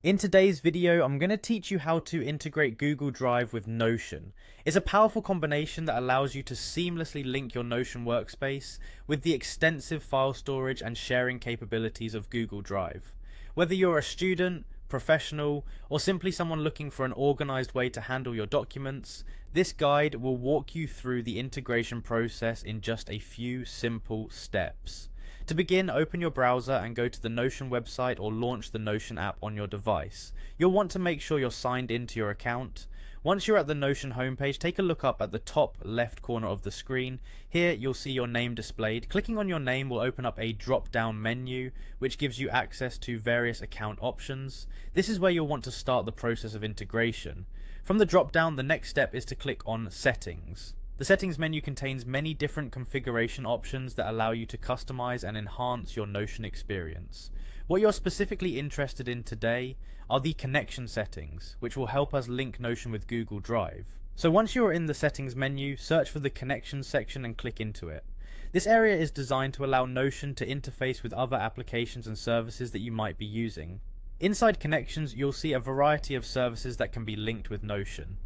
In today's video, I'm going to teach you how to integrate Google Drive with Notion. It's a powerful combination that allows you to seamlessly link your Notion workspace with the extensive file storage and sharing capabilities of Google Drive. Whether you're a student, professional, or simply someone looking for an organized way to handle your documents, this guide will walk you through the integration process in just a few simple steps. To begin, open your browser and go to the Notion website or launch the Notion app on your device. You'll want to make sure you're signed into your account. Once you're at the Notion homepage, take a look up at the top left corner of the screen. Here you'll see your name displayed. Clicking on your name will open up a drop-down menu which gives you access to various account options. This is where you'll want to start the process of integration. From the drop-down, the next step is to click on Settings. The settings menu contains many different configuration options that allow you to customize and enhance your Notion experience. What you're specifically interested in today are the connection settings, which will help us link Notion with Google Drive. So once you're in the settings menu, search for the connections section and click into it. This area is designed to allow Notion to interface with other applications and services that you might be using. Inside connections, you'll see a variety of services that can be linked with Notion.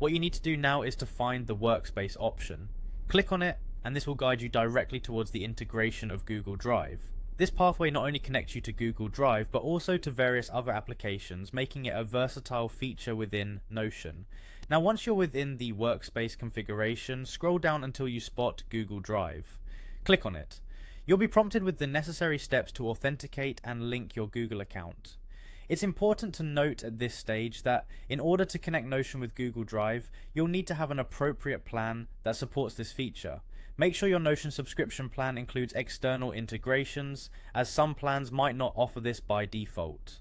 What you need to do now is to find the workspace option. Click on it and this will guide you directly towards the integration of Google Drive. This pathway not only connects you to Google Drive but also to various other applications, making it a versatile feature within Notion. Now once you're within the workspace configuration, scroll down until you spot Google Drive. Click on it. You'll be prompted with the necessary steps to authenticate and link your Google account. It's important to note at this stage that in order to connect Notion with Google Drive, you'll need to have an appropriate plan that supports this feature. Make sure your Notion subscription plan includes external integrations, as some plans might not offer this by default.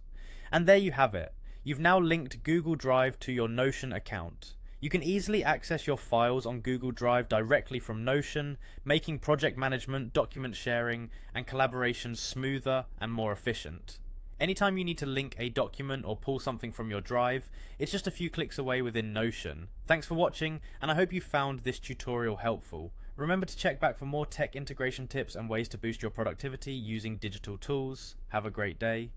And there you have it. You've now linked Google Drive to your Notion account. You can easily access your files on Google Drive directly from Notion, making project management, document sharing, and collaboration smoother and more efficient. Anytime you need to link a document or pull something from your drive, it's just a few clicks away within Notion. Thanks for watching, and I hope you found this tutorial helpful. Remember to check back for more tech integration tips and ways to boost your productivity using digital tools. Have a great day.